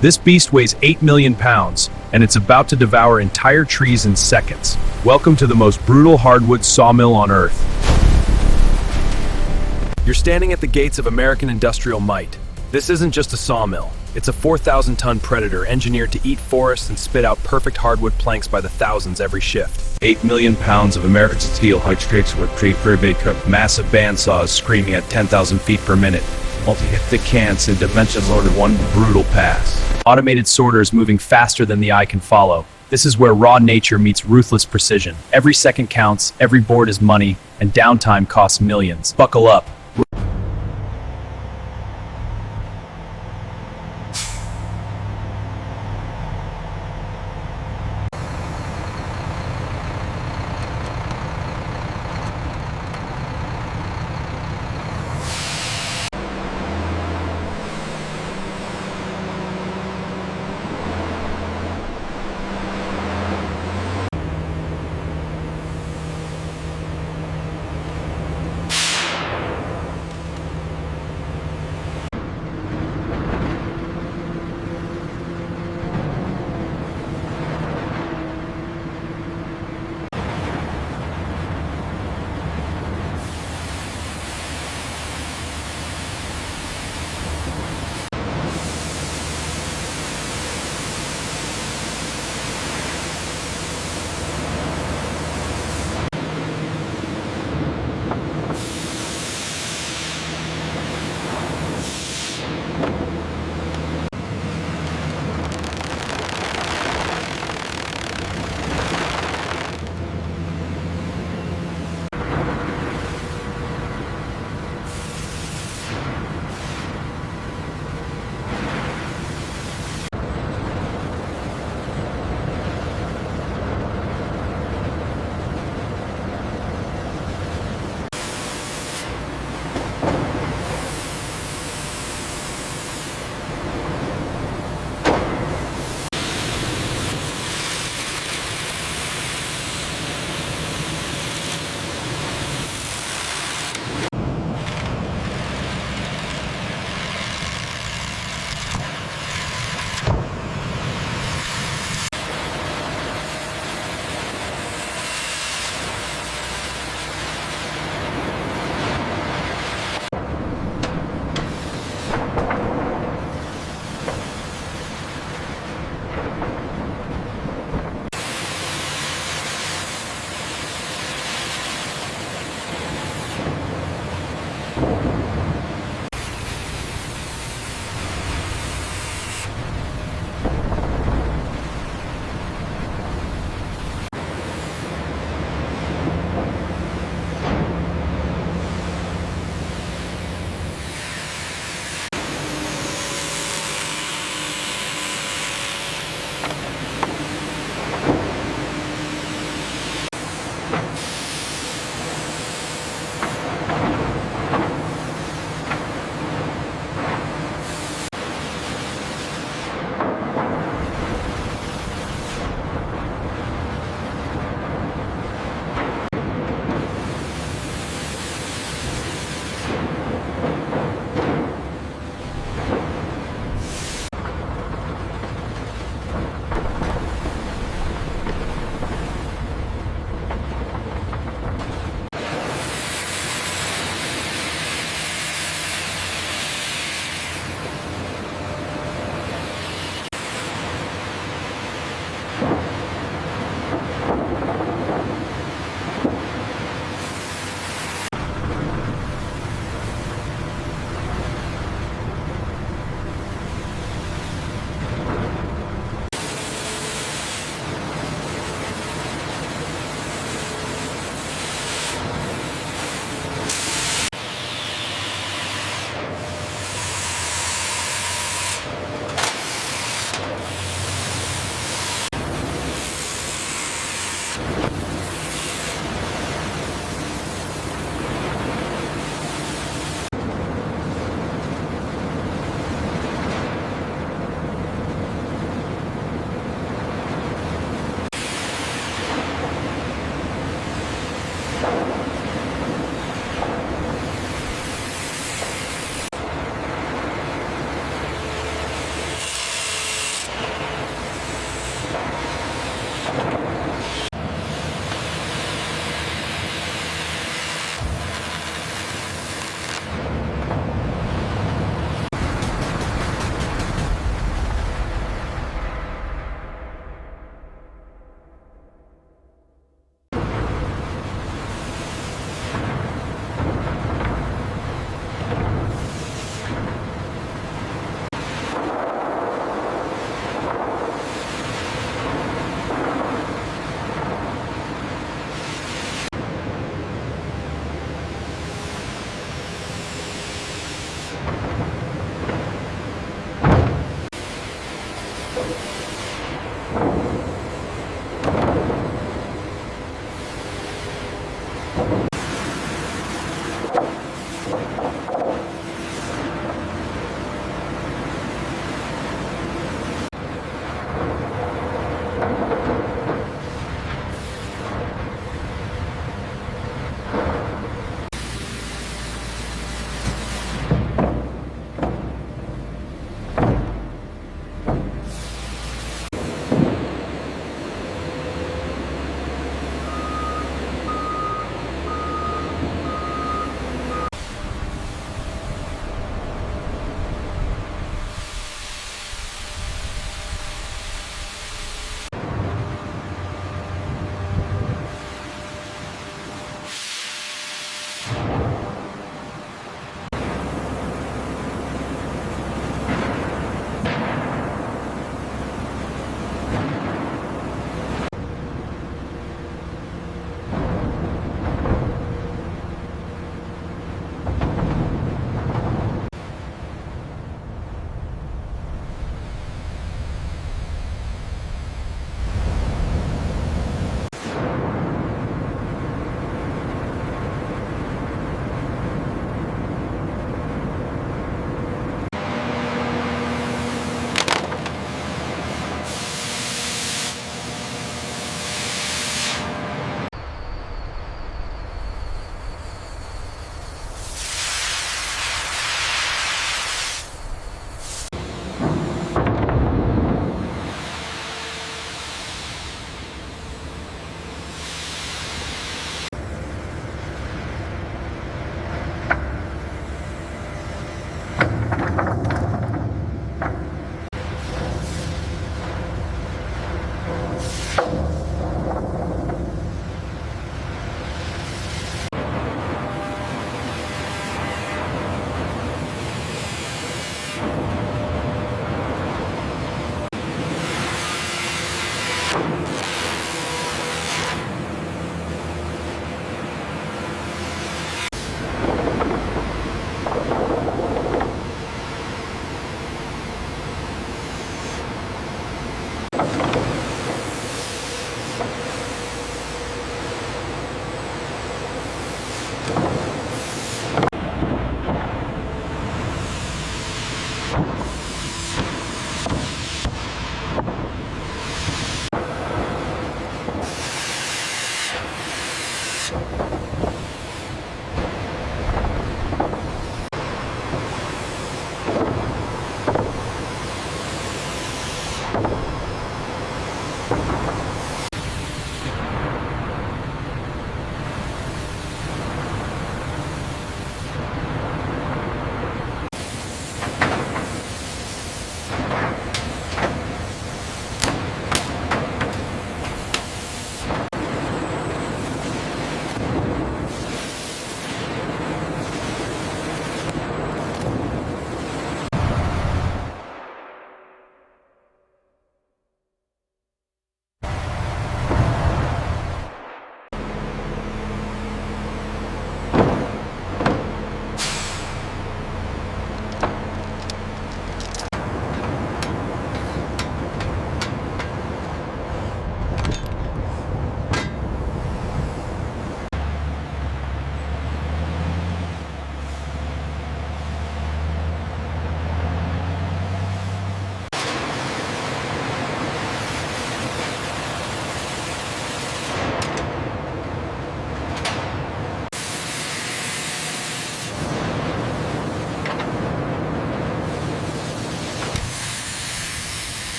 This beast weighs 8 million pounds, and it's about to devour entire trees in seconds. Welcome to the most brutal hardwood sawmill on Earth. You're standing at the gates of American industrial might. This isn't just a sawmill. It's a 4,000-ton predator engineered to eat forests and spit out perfect hardwood planks by the thousands every shift. 8 million pounds of American steel hydrates with pre-fabricated massive bandsaws screaming at 10,000 feet per minute. Multi-hit thick cans in dimensions loaded one brutal pass. Automated sorters moving faster than the eye can follow. This is where raw nature meets ruthless precision. Every second counts, every board is money, and downtime costs millions. Buckle up.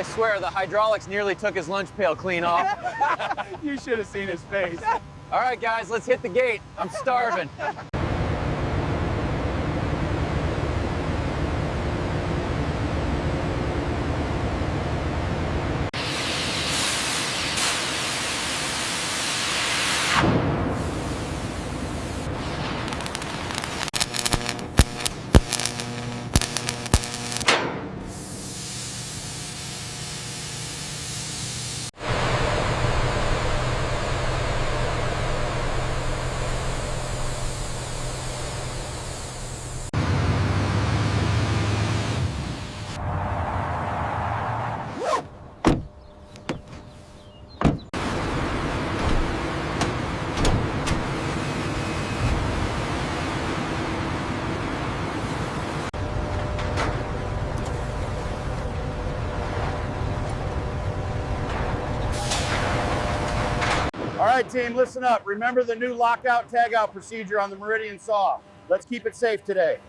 I swear the hydraulics nearly took his lunch pail clean off. You should have seen his face. All right, guys, let's hit the gate. I'm starving. All right, team, listen up. Remember the new lockout tagout procedure on the Meridian saw. Let's keep it safe today.